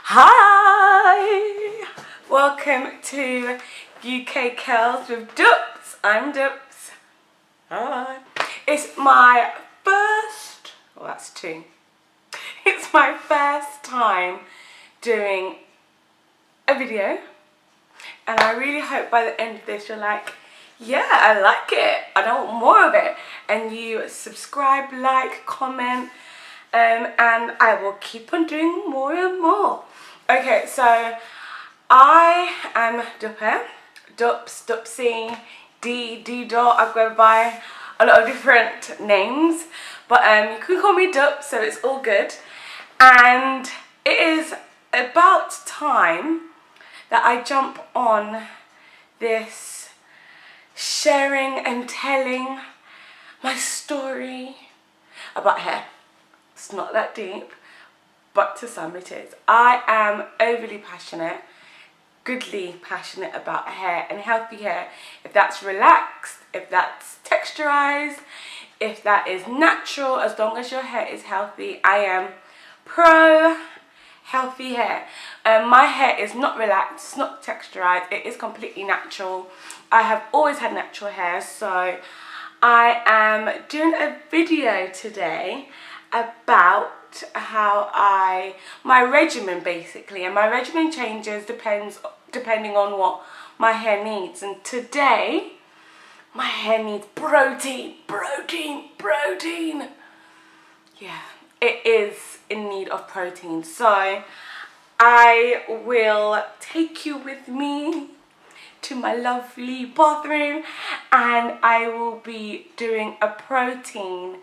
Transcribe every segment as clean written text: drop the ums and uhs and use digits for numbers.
Hi! Welcome to UK Curls with Dupes. I'm Dupes. Hi. It's my first, well that's two. It's my first time doing a video. And I really hope by the end of this you're like, yeah, I like it. I don't want more of it. And you subscribe, like, comment, and I will keep on doing more and more. Okay, so I am Dupe, Dupes, Dupsy, D Dot. I go by a lot of different names, but you can call me Dupe, so it's all good. And it is about time that I jump on this sharing and telling my story about hair. It's not that deep, but to some it is. I am overly passionate, goodly passionate about hair and healthy hair. If that's relaxed, if that's texturized, if that is natural, as long as your hair is healthy, I am pro healthy hair. My hair is not relaxed, it's not texturized, it is completely natural. I have always had natural hair, so I am doing a video today about how my regimen basically, and my regimen changes depending on what my hair needs. And today my hair needs protein. Yeah, it is in need of protein, so I will take you with me to my lovely bathroom and I will be doing a protein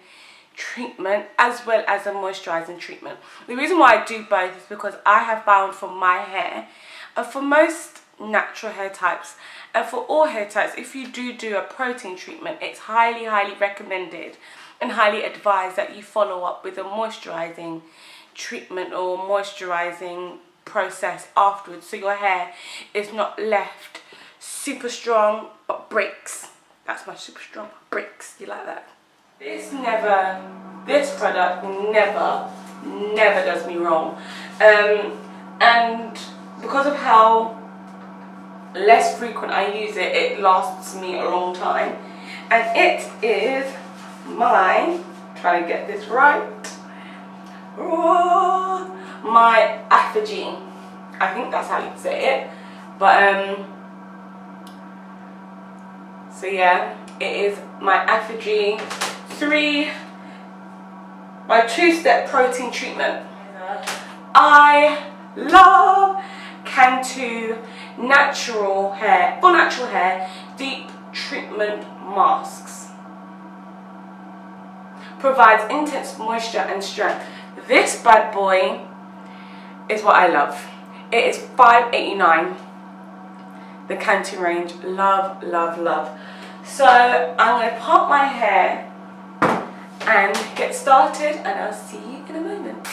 treatment as well as a moisturizing treatment. The reason why I do both is because I have found for my hair, for most natural hair types and for all hair types, if you do a protein treatment, it's highly recommended and highly advised that you follow up with a moisturizing treatment or moisturizing process afterwards, so your hair is not left super strong but breaks. That's my super strong breaks. You like that? This product never does me wrong, and because of how less frequent I use it, it lasts me a long time. And it is trying to get this right, my ApHogee. I think that's how you say it, but so yeah, it is my ApHogee my two-step protein treatment. I love Cantu natural hair, for natural hair, deep treatment masks. Provides intense moisture and strength. This bad boy is what I love. It is $5.89. The Cantu range. Love. So I'm going to part my hair and get started, and I'll see you in a moment.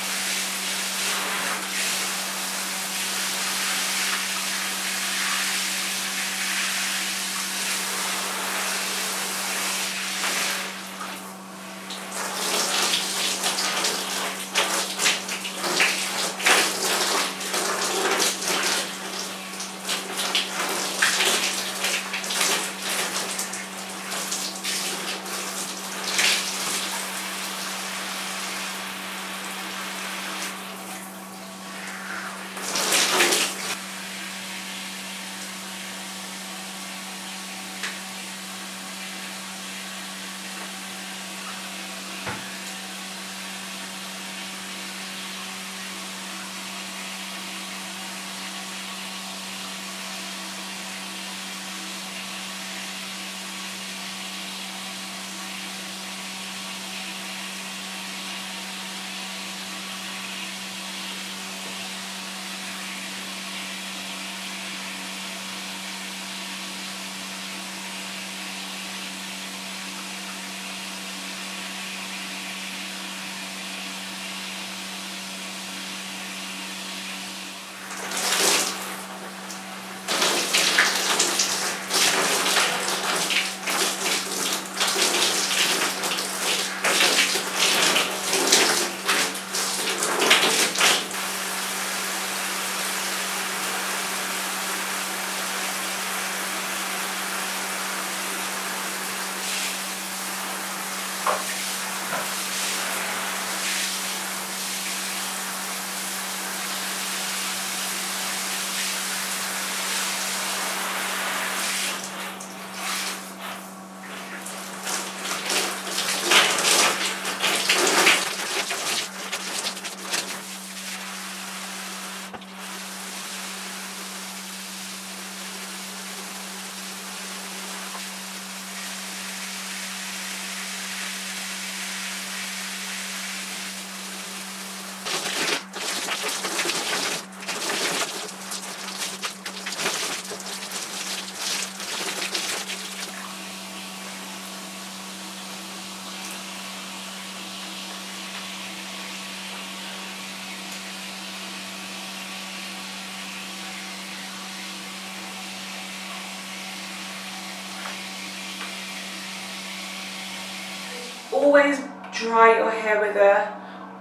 always dry your hair with a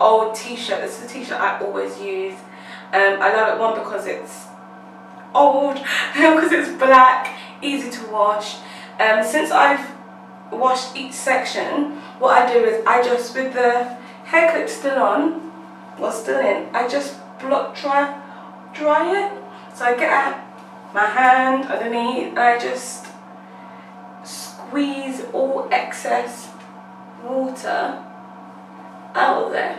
old t-shirt. This is a t-shirt I always use. I love it, one, because it's old, because it's black, easy to wash. Since I've washed each section, what I do is I just, with the hair clip still on, or still in, I just dry it. So I get out my hand underneath and I just squeeze all excess water out of there.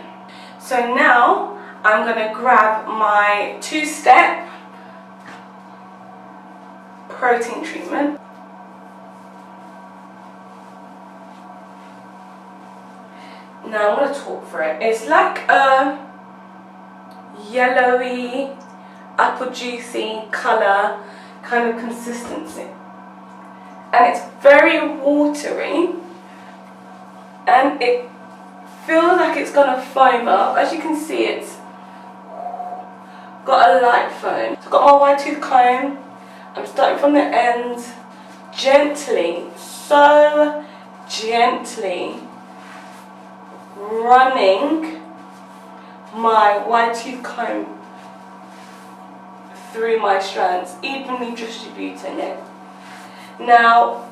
So now I'm going to grab my 2-step protein treatment. Now I'm going to talk for it. It's like a yellowy, apple juicy colour kind of consistency. And it's very watery. And it feels like it's going to foam up. As you can see, it's got a light foam. So I've got my wide tooth comb. I'm starting from the ends, gently, so gently, running my wide tooth comb through my strands, evenly distributing it. Now,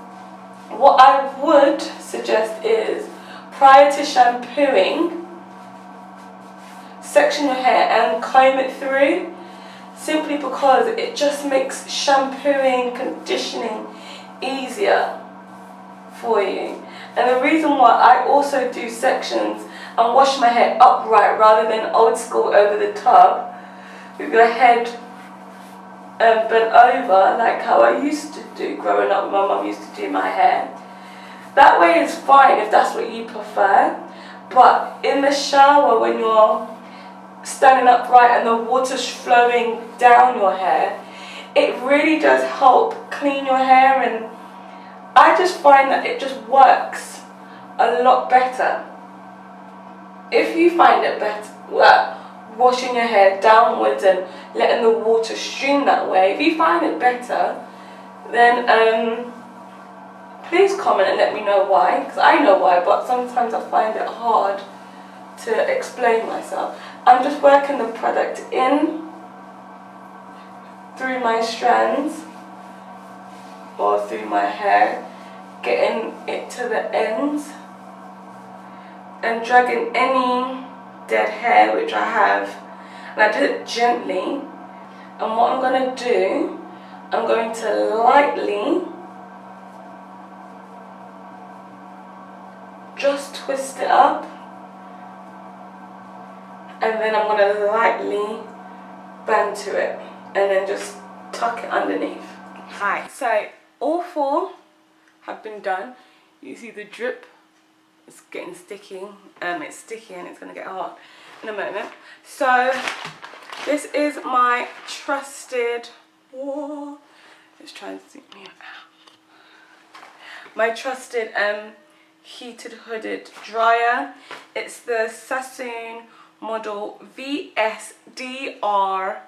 what I would suggest is, prior to shampooing, section your hair and comb it through, simply because it just makes shampooing, conditioning easier for you. And the reason why I also do sections and wash my hair upright rather than old school over the tub with your head bent over, like how I used to do growing up. My mum used to do my hair. That way is fine if that's what you prefer, but in the shower when you're standing upright and the water's flowing down your hair, it really does help clean your hair, and I just find that it just works a lot better. If you find it better, washing your hair downwards and letting the water stream that way, if you find it better, then please comment and let me know why, because I know why, but sometimes I find it hard to explain myself. I'm just working the product in through my strands or through my hair, getting it to the ends and dragging any dead hair which I have, and I do it gently. And what I'm going to do, I'm going to lightly just twist it up, and then I'm going to lightly bend to it and then just tuck it underneath. Hi, so all 4 have been done. You see the drip, it's getting sticky. It's sticky and it's going to get hot in a moment. So this is my trusted, let's try and zoom me out. My trusted heated hooded dryer. It's the Sassoon model VSDR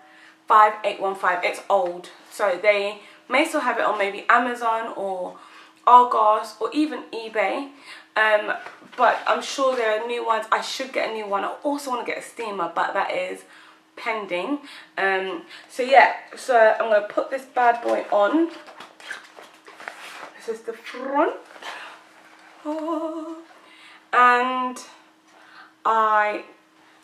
5815. It's old, so they may still have it on maybe Amazon or Argos or even eBay, but I'm sure there are new ones. I should get a new one. I also want to get a steamer, but that is pending. So yeah, so I'm going to put this bad boy on. This is the front. And I'm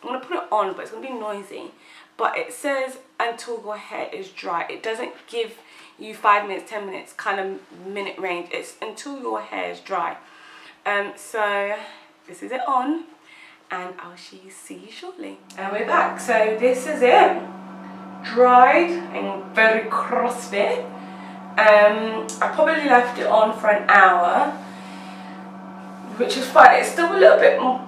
going to put it on, but it's going to be noisy. But it says until your hair is dry. It doesn't give you 5 minutes, 10 minutes kind of minute range. It's until your hair is dry. So this is it on, and I'll see you shortly. And we're back. So this is it, dried and very crispy. I probably left it on for an hour, which is fine. It's still a little bit more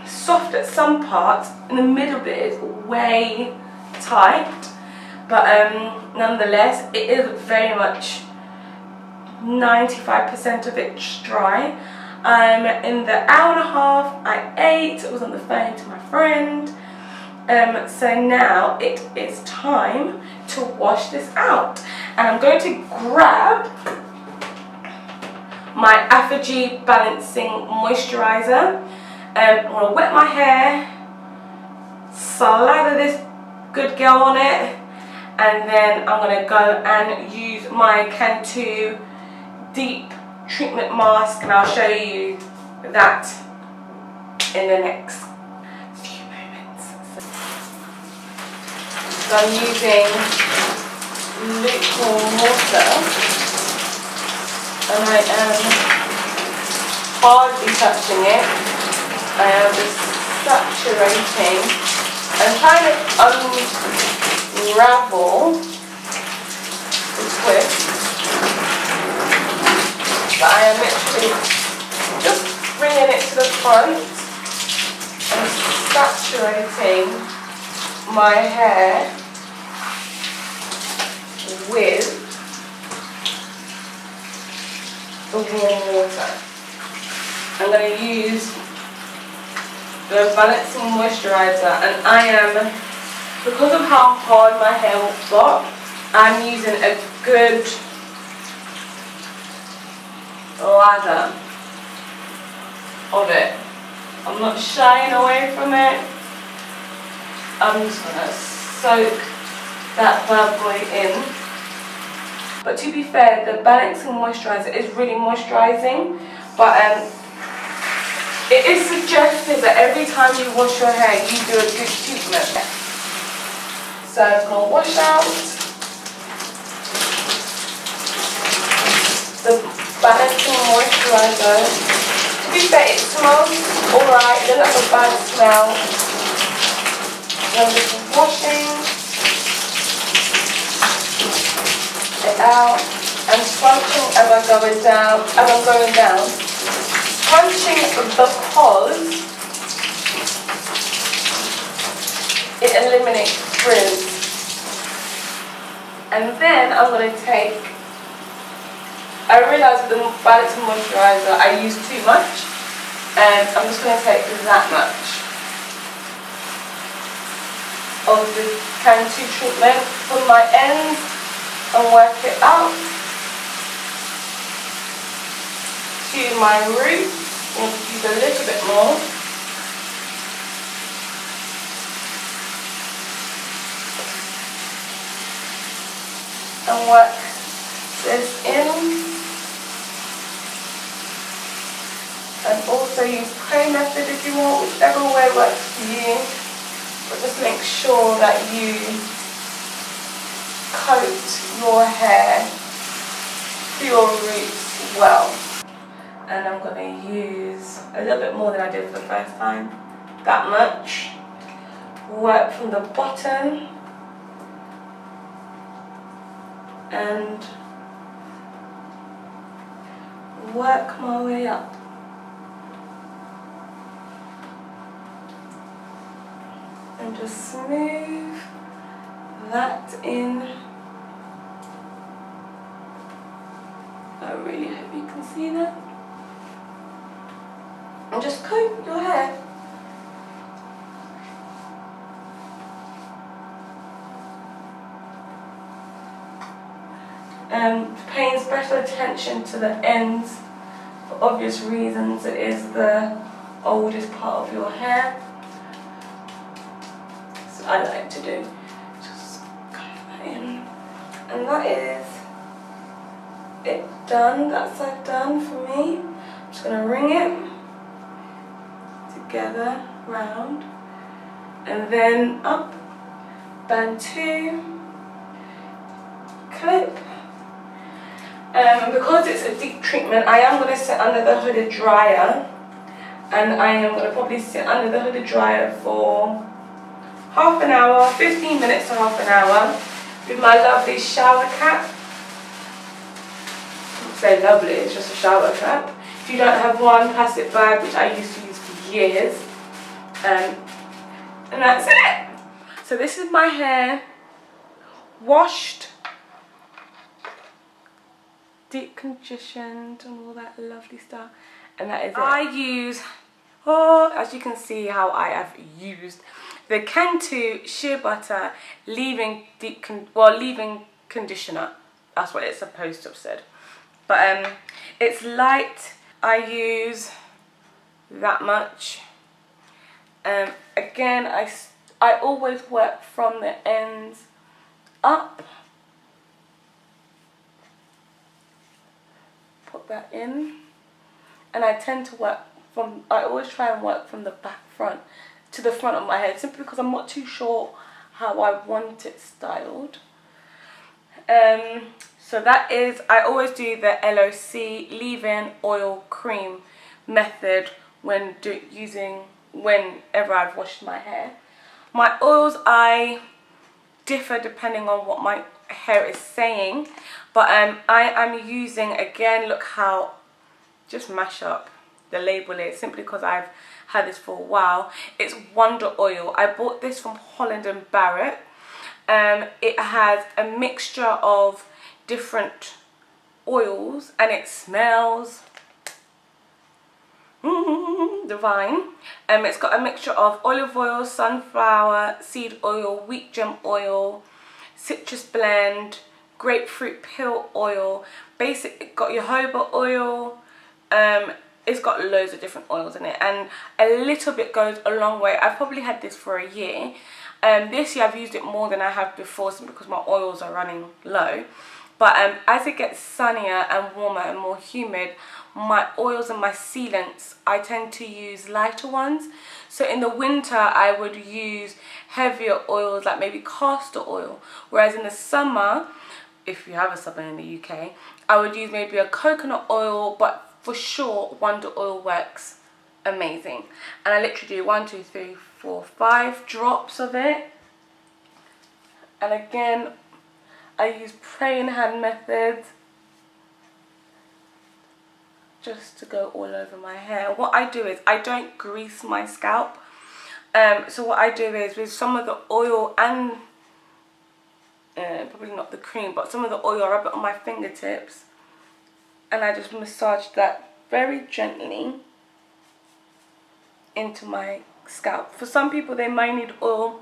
soft at some parts. In the middle bit is way tight, but nonetheless it is very much 95% of it dry. In the hour and a half I ate, I was on the phone to my friend, so now it is time to wash this out, and I'm going to grab my ApHogee Balancing Moisturizer. I'm going to wet my hair, slather this good girl on it, and then I'm going to go and use my Cantu Deep Treatment Mask, and I'll show you that in the next few moments. So I'm using lukewarm water, and I am hardly touching it. I am just saturating and trying to unravel the twist. But I am literally just bringing it to the front and saturating my hair with the warm water. I'm going to use the Balancing Moisturizer, and I am, because of how hard my hair got, I'm using a good lather of it. I'm not shying away from it. I'm just going to soak that bad boy in. But to be fair, the Balancing Moisturizer is really moisturising, but it is suggested that every time you wash your hair, you do a good treatment. So I'm going to wash out the Balancing Moisturizer. To be fair, it smells alright, it doesn't have a bad smell. I'm just washing it out and scrunching as I'm going down. Scrunching because it eliminates frizz. And then I'm going to take, I realised with the Balancing Moisturizer I use too much, and I'm just going to take that much of the Cantu treatment from my ends and work it out to my roots. I'm going to use a little bit more. And work this in. And also use clay method if you want, whichever way works for you. But just make sure that you coat your hair to your roots well. And I'm going to use a little bit more than I did for the first time. That much. Work from the bottom and work my way up. And just smooth that in. I really hope you can see that. And just coat your hair. Paying special attention to the ends for obvious reasons. It is the oldest part of your hair. So I like to do just coat that in. And that is it done. That's like done for me. I'm just going to ring it together, round, and then up, band 2, clip. Because it's a deep treatment, I am going to sit under the hooded dryer, and I am going to probably sit under the hooded dryer for half an hour, 15 minutes to half an hour, with my lovely shower cap. I wouldn't say lovely, it's just a shower cap. If you don't have one, plastic bag, which I used to use for years, and that's it. So this is my hair, washed, deep conditioned and all that lovely stuff, and that is it. I use, as you can see how I have used the Cantu Shea Butter leave-in conditioner. That's what it's supposed to have said. but it's light. I use that much. Again, I always work from the ends up. Put that in, and I tend to work from, I always try and work from the back front to the front of my head, simply because I'm not too sure how I want it styled. So that is, I always do the LOC leave-in oil cream method when whenever I've washed my hair. My oils, I differ depending on what my hair is saying, but I am using, again, look how, just mash up the label is, simply because I've had this for a while. It's Wonder Oil. I bought this from Holland & Barrett. It has a mixture of different oils, and it smells divine. It's got a mixture of olive oil, sunflower seed oil, wheat germ oil, citrus blend, grapefruit peel oil, it got jojoba oil. It's got loads of different oils in it, and a little bit goes a long way. I've probably had this for a year. This year I've used it more than I have before, simply because my oils are running low. But as it gets sunnier and warmer and more humid, my oils and my sealants, I tend to use lighter ones. So in the winter I would use heavier oils, like maybe castor oil, whereas in the summer, if you have a summer in the UK, I would use maybe a coconut oil, but for sure Wonder Oil works amazing. And I literally do 1, 2, 3, 4, 5 drops of it. And again, I use praying hand method just to go all over my hair. What I do is I don't grease my scalp. So what I do is, with some of the oil and probably not the cream, but some of the oil, I rub it on my fingertips, and I just massage that very gently into my scalp. For some people, they might need oil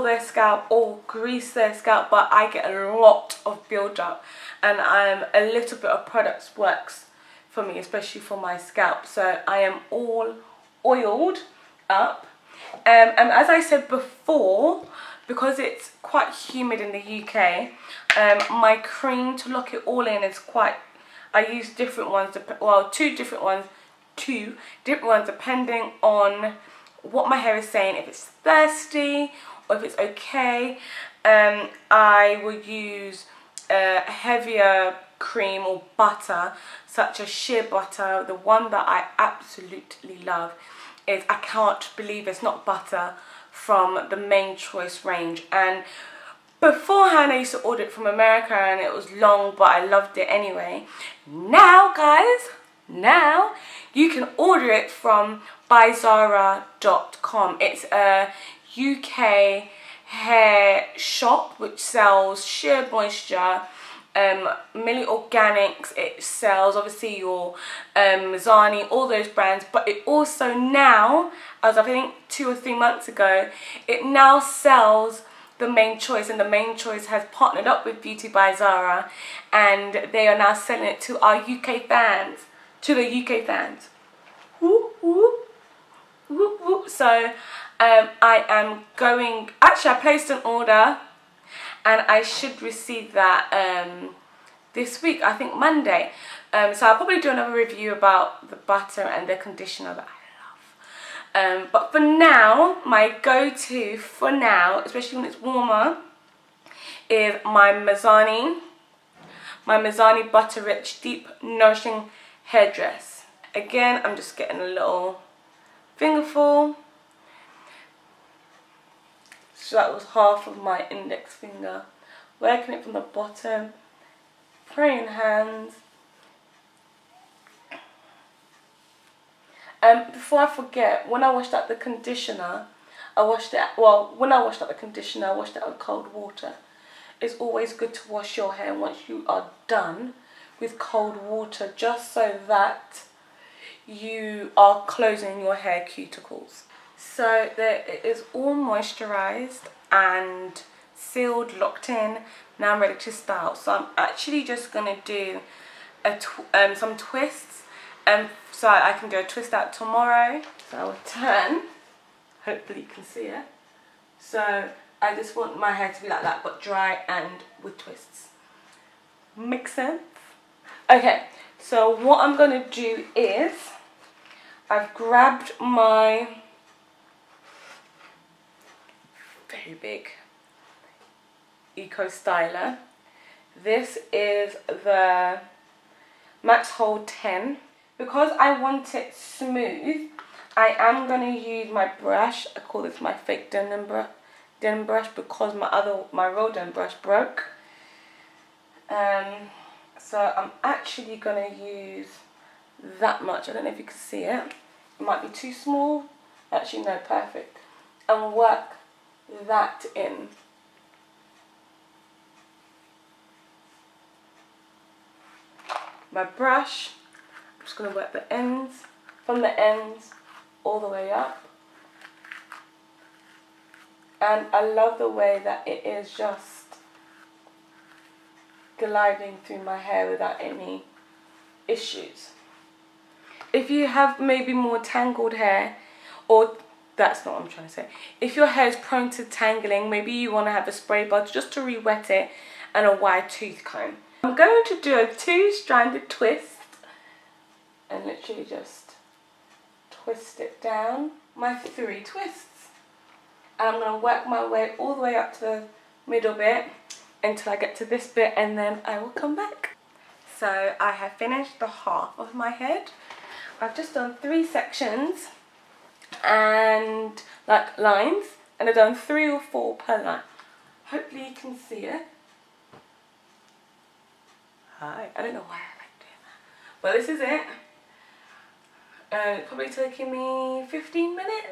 their scalp or grease their scalp, but I get a lot of build up, and a little bit of products works for me, especially for my scalp. So I am all oiled up. And as I said before, because it's quite humid in the UK, my cream to lock it all in is I use different ones, well, two different ones depending on what my hair is saying, if it's thirsty or if it's okay. I would use heavier cream or butter, such as shea butter. The one that I absolutely love is, I can't believe it's not butter, from the Main Choice range. And beforehand I used to order it from America, and it was long, but I loved it anyway. Now guys, you can order it from byzara.com. It's a UK hair shop which sells sheer moisture, Millie Organics. It sells obviously your Mizani, all those brands, but it also now, as I think 2 or 3 months ago, it now sells the Main Choice, and the Main Choice has partnered up with Beauty by Zara, and they are now selling it to our UK fans, Whoop, whoop, whoop, whoop. So I am going, actually I placed an order, and I should receive that this week, I think Monday. So I'll probably do another review about the butter and the conditioner that I love. But for now, my go-to for now, especially when it's warmer, is my Mizani Butter Rich Deep Nourishing Hairdress. Again, I'm just getting a little fingerful. So that was half of my index finger. Working it from the bottom, praying hands. Before I forget, when I washed out the conditioner, when I washed out the conditioner, I washed it out with cold water. It's always good to wash your hair once you are done with cold water, just so that you are closing your hair cuticles. So there, it is all moisturized and sealed, locked in. Now I'm ready to style. So I'm actually just going to do some twists, so I can do a twist out tomorrow. So I will turn, hopefully you can see it. So I just want my hair to be like that, but dry and with twists. Make sense? Okay, so what I'm gonna do is, I've grabbed my very big Ecostyler. This is the Max Hold 10. Because I want it smooth, I am going to use my brush. I call this my fake denim brush because my real denim brush broke. So I'm actually going to use that much. I don't know if you can see it. It might be too small. Actually, no, perfect. And work that in. My brush, I'm just going to work the ends, from the ends all the way up. And I love the way that it is just gliding through my hair without any issues. If you have maybe more tangled hair, or that's not what I'm trying to say. If your hair is prone to tangling, maybe you want to have a spray bottle just to re-wet it and a wide tooth comb. I'm going to do a 2-stranded twist and literally just twist it down. My 3 twists. And I'm going to work my way all the way up to the middle bit until I get to this bit, and then I will come back. So I have finished the half of my head. I've just done 3 sections and like lines, and I've done 3 or 4 per line. Hopefully you can see it. Hi. I don't know why I like doing that. Well, this is it. It's probably taking me 15 minutes.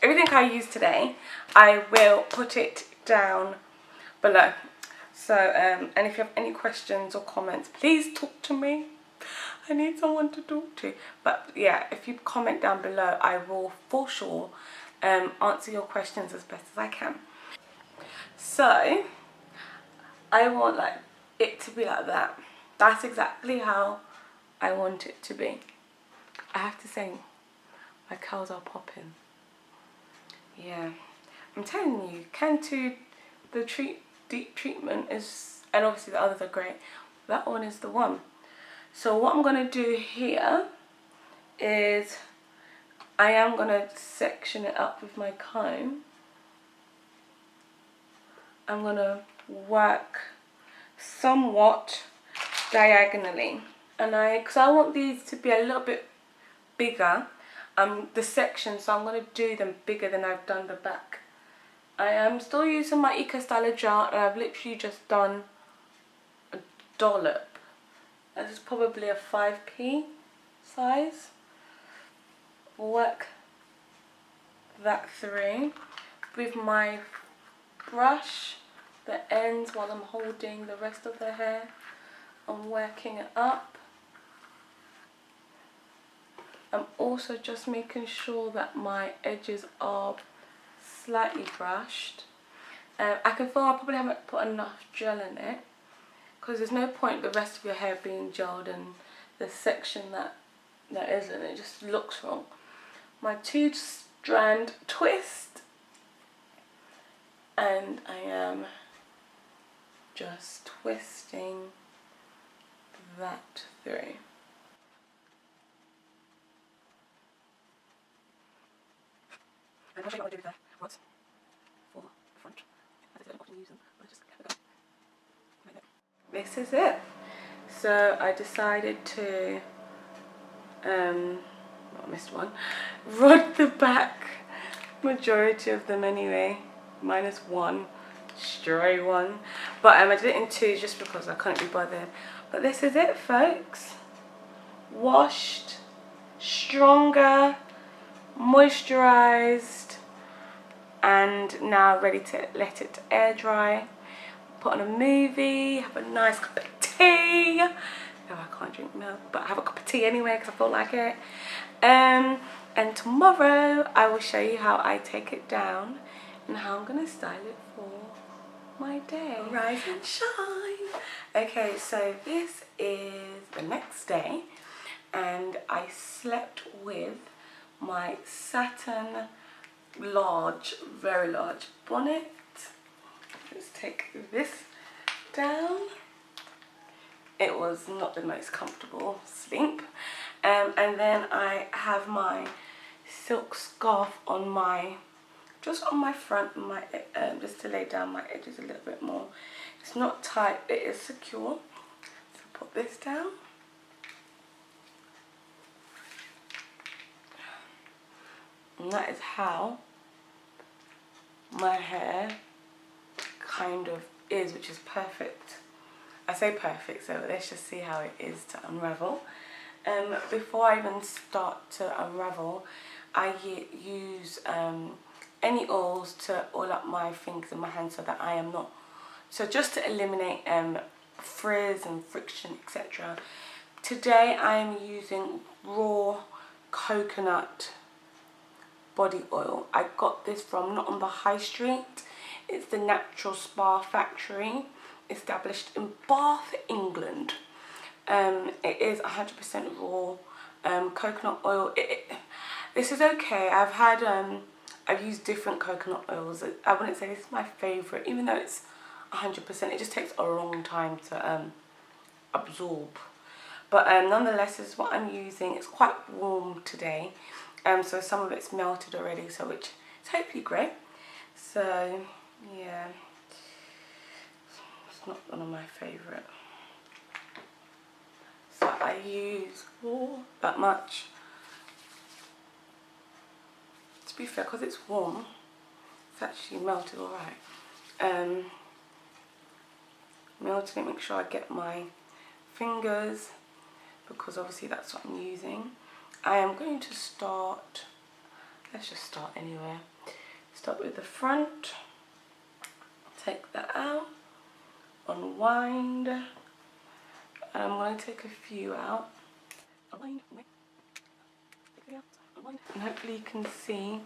Everything I use today, I will put it down below. So, and if you have any questions or comments, please talk to me. I need someone to talk to. But yeah, if you comment down below, I will for sure answer your questions as best as I can. So, I want like it to be like that. That's exactly how I want it to be. I have to say, my curls are popping. Yeah, I'm telling you, Cantu, the deep treatment is, and obviously the others are great, that one is the one. So what I'm going to do here is I am going to section it up with my comb. I'm going to work somewhat diagonally, and because I want these to be a little bit bigger, the sections, so I'm going to do them bigger than I've done the back. I am still using my Ecostyler gel, and I've literally just done a dollop. This is probably a 5p size. Work that through with my brush, the ends, while I'm holding the rest of the hair. I'm working it up. I'm also just making sure that my edges are slightly brushed. I can feel I probably haven't put enough gel in it, because there's no point the rest of your hair being gelled and the section that isn't, it just looks wrong. My 2-strand twist, and I am just twisting that through. And I'll show you what I do with the rods for the front. As I don't often use them, but I just have a go. This is it. So I decided to, I missed one, rod the back, majority of them anyway, minus one stray one, but I did it in 2 just because I couldn't be bothered. But this is it, folks. Washed, stronger, moisturized, and now ready to let it air dry. Put on a movie, have a nice cup of tea. No, I can't drink milk, but I have a cup of tea anyway because I feel like it. And tomorrow I will show you how I take it down and how I'm going to style it for my day. Rise and shine. Okay, so this is the next day and I slept with my satin large, very large bonnet. Let's take this down. It was not the most comfortable sleep. And then I have my silk scarf on my, just on my front, my just to lay down my edges a little bit more. It's not tight, it is secure. So put this down. And that is how my hair kind of is, which is perfect. I say perfect, so let's just see how it is to unravel. Before I even start to unravel, I use any oils to oil up my fingers and my hands so that I am not, so just to eliminate frizz and friction, etc. Today I am using raw coconut body oil. I got this from, not on the high street, it's the Natural Spa Factory, established in Bath, England. It is 100% raw coconut oil. This is okay. I've used different coconut oils. I wouldn't say this is my favourite, even though it's 100%. It just takes a long time to absorb. But nonetheless, this is what I'm using. It's quite warm today, so some of it's melted already, so which is hopefully great. So yeah, it's not one of my favourite. So I use that much. To be fair, because it's warm, it's actually melted alright. Melted it, make sure I get my fingers, because obviously that's what I'm using. I am going to start, let's just start anywhere. Start with the front, take that out, unwind. I'm going to take a few out. And hopefully you can see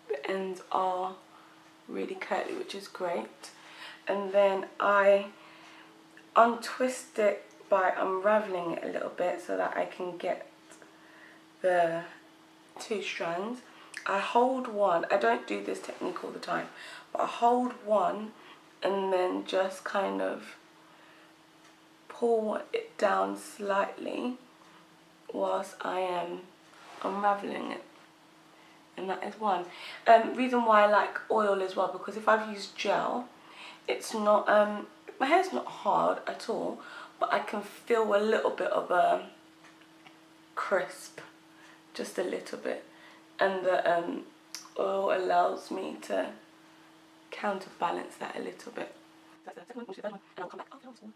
the ends are really curly, which is great. And then I untwist it by unraveling it a little bit so that I can get the two strands. I hold one, I don't do this technique all the time, but I hold one and then just kind of pull it down slightly whilst I am unraveling it, and that is one. Reason why I like oil as well, because if I've used gel, it's not, my hair's not hard at all, but I can feel a little bit of a crisp, just a little bit, and the oil allows me to counterbalance that a little bit. That's the second one, which is the third one, and I'll come back after this one.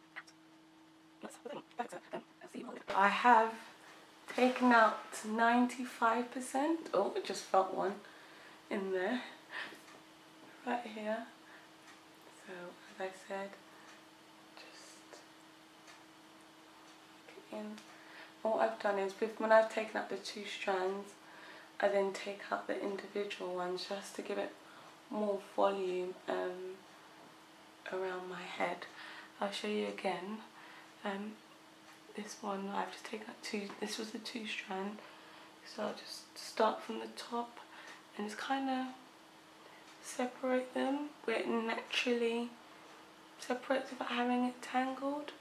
That's the thing. I have taken out 95%. Oh, I just felt one in there, right here. So as I said, just get in. And what I've done is, when I've taken out the two strands, I then take out the individual ones just to give it more volume around my head. I'll show you again. This one I've just taken out two. This was the two strand, so I'll just start from the top and just kind of separate them where it naturally separates without having it tangled.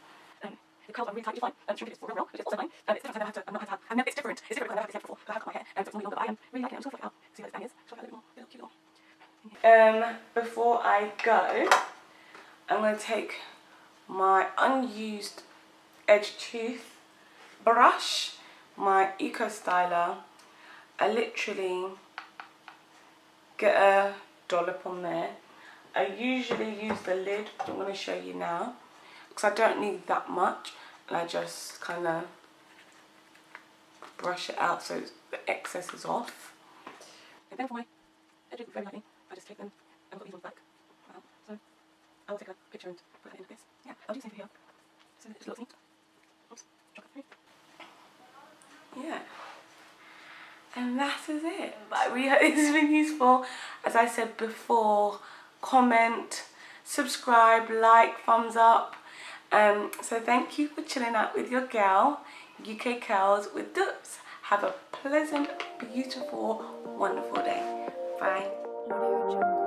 The curls are really tight, which is fine. Shrinkage is for real, which is also fine. It's different, I don't have to have. It's different. It's different because I've never had this hair before. I have cut my hair, so it's normally longer. But I am really liking it. I'm just going to flick it out. See what this bang is. Show it a little more. A little cute little. Before I go, I'm going to take my unused edge tooth brush, my Ecostyler. I literally get a dollop on there. I usually use the lid, I'm going to show you now, because I don't need that much, and I just kind of brush it out so the excess is off. And then for my edges, very lightly, I just take them and put these on the back. So I will take a picture and put it in this. Yeah, I'll do the same for here. So it just looks neat. Oops, drop it through. Yeah. And that is it. But we hope this has been useful. As I said before, comment, subscribe, like, thumbs up. So thank you for chilling out with your girl, UK Curls with Dupps. Have a pleasant, beautiful, wonderful day. Bye.